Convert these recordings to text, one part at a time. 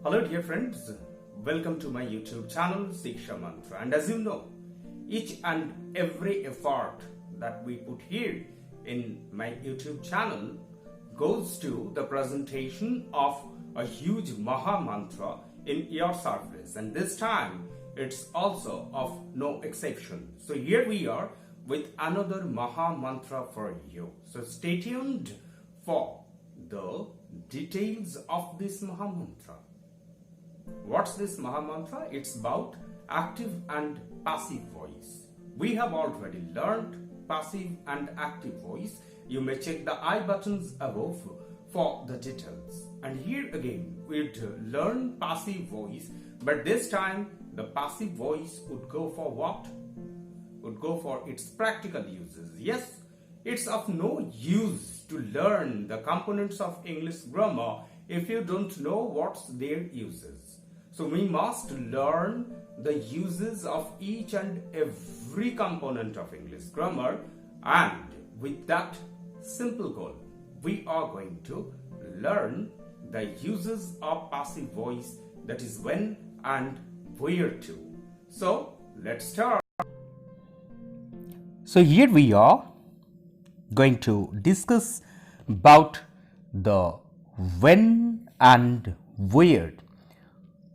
Hello dear friends, welcome to my YouTube channel Shiksha Mantra, and as you know, each and every effort that we put here in my YouTube channel goes to the presentation of a huge Maha Mantra in your service, and this time it's also of no exception. So here we are with another Maha Mantra for you. So stay tuned for the details of this Maha Mantra. What's this Maha Mantra? It's about active and passive voice. We have already learned passive and active voice. You may check the I buttons above for the details. And here again, we'd learn passive voice, but this time the passive voice would go for what? Would go for its practical uses. Yes, it's of no use to learn the components of English grammar if you don't know what's their uses. So we must learn the uses of each and every component of English grammar, and with that simple goal, we are going to learn the uses of passive voice, that is when and where to. So let's start. So here we are going to discuss about the when and where,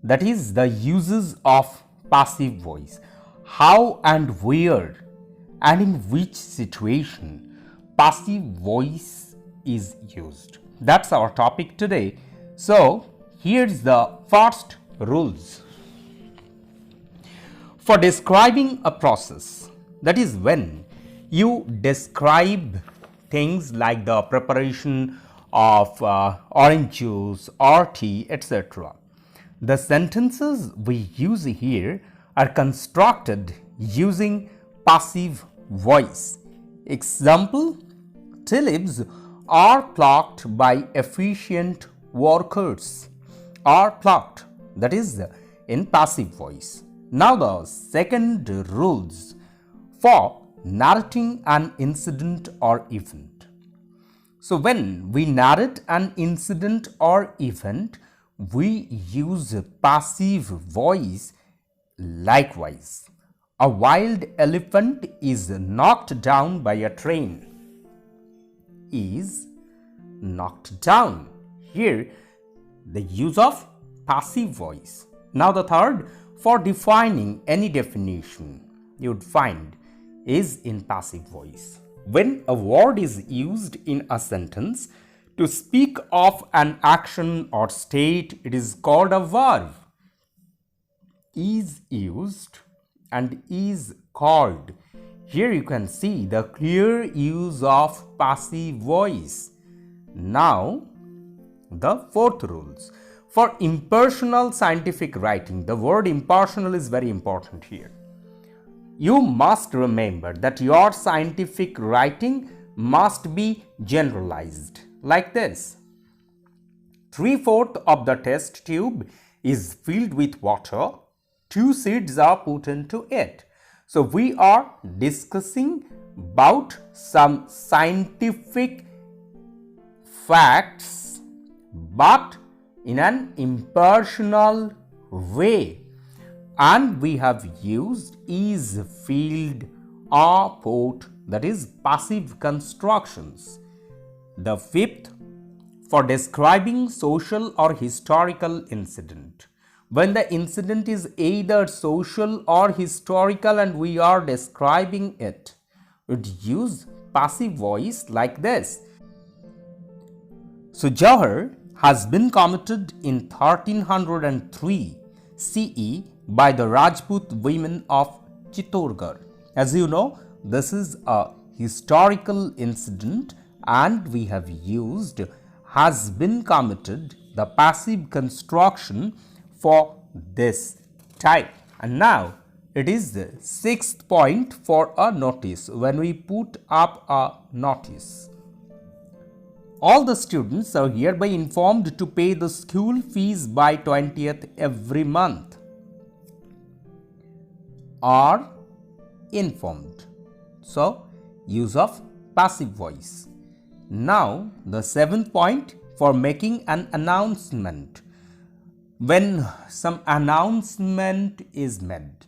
that is the uses of passive voice, how and where and in which situation passive voice is used. That's our topic today. So here's the first rules. For describing a process, that is when you describe things like the preparation of orange juice or tea, etc., the sentences we use here are constructed using passive voice. Example, tea leaves are plucked by efficient workers. Are plucked, that is in passive voice. Now the second rules for narrating an incident or event. So when we narrate an incident or event, we use passive voice. Likewise, a wild elephant is knocked down by a train. Is knocked down. Here, the use of passive voice. Now the third, for defining any definition, you would find is in passive voice. When a word is used in a sentence to speak of an action or state, it is called a verb. Is used and is called. Here you can see the clear use of passive voice. Now, the fourth rules. For impersonal scientific writing, the word impersonal is very important here. You must remember that your scientific writing must be generalized. Like this, 3/4 of the test tube is filled with water, 2 seeds are put into it. So we are discussing about some scientific facts, but in an impersonal way, and we have used is filled or put, that is passive constructions. The fifth, for describing social or historical incident. When the incident is either social or historical and we are describing it, we use passive voice like this. So Jawhar has been committed in 1303 CE by the Rajput women of Chittorgarh. As you know, this is a historical incident, and we have used has been committed, the passive construction for this type. And now it is the sixth point for a notice. When we put up a notice, all the students are hereby informed to pay the school fees by 20th every month. Are informed. So use of passive voice. Now the seventh point, for making an announcement. when some announcement is made.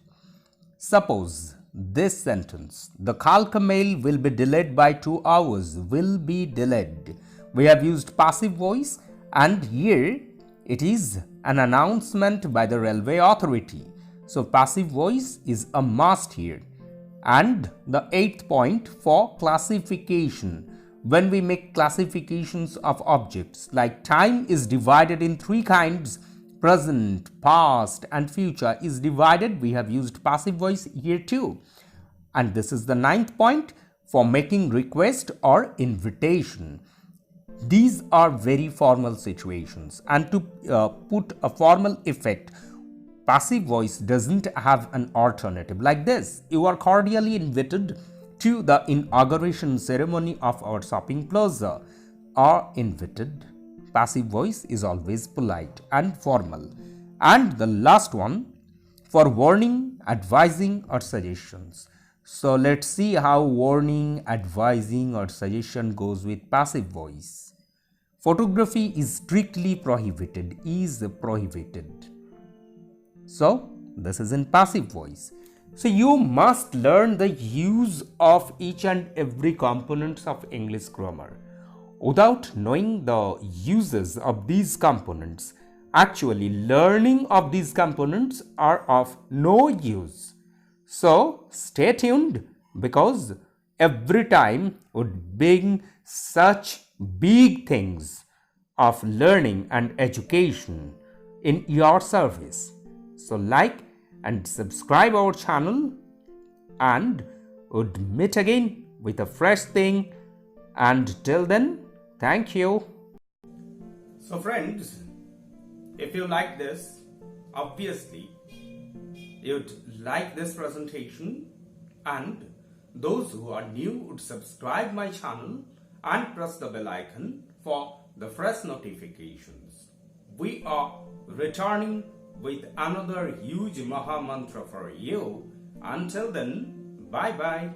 Suppose this sentence, the Kalka mail will be delayed by 2 hours, will be delayed. We have used passive voice, and here it is an announcement by the railway authority. So passive voice is a must here. And the eighth point, for classification. When we make classifications of objects, like time is divided in three kinds: present, past, and future is divided. We have used passive voice here too. And this is the ninth point, for making request or invitation. These are very formal situations, and to put a formal effect, passive voice doesn't have an alternative. Like this: you are cordially invited to the inauguration ceremony of our shopping plaza. Are invited. Passive voice is always polite and formal. And the last one, for warning, advising, or suggestions. So let's see how warning, advising, or suggestion goes with passive voice. Photography is strictly prohibited, is prohibited. So this is in passive voice. So you must learn the use of each and every components of English grammar. Without knowing the uses of these components, actually learning of these components are of no use. So stay tuned, because every time would bring such big things of learning and education in your service. So like and subscribe our channel, and would meet again with a fresh thing. And till then, thank you. So friends, if you like this, obviously you'd like this presentation, and those who are new would subscribe my channel and press the bell icon for the fresh notifications. We are returning with another huge Maha Mantra for you. Until then, bye bye.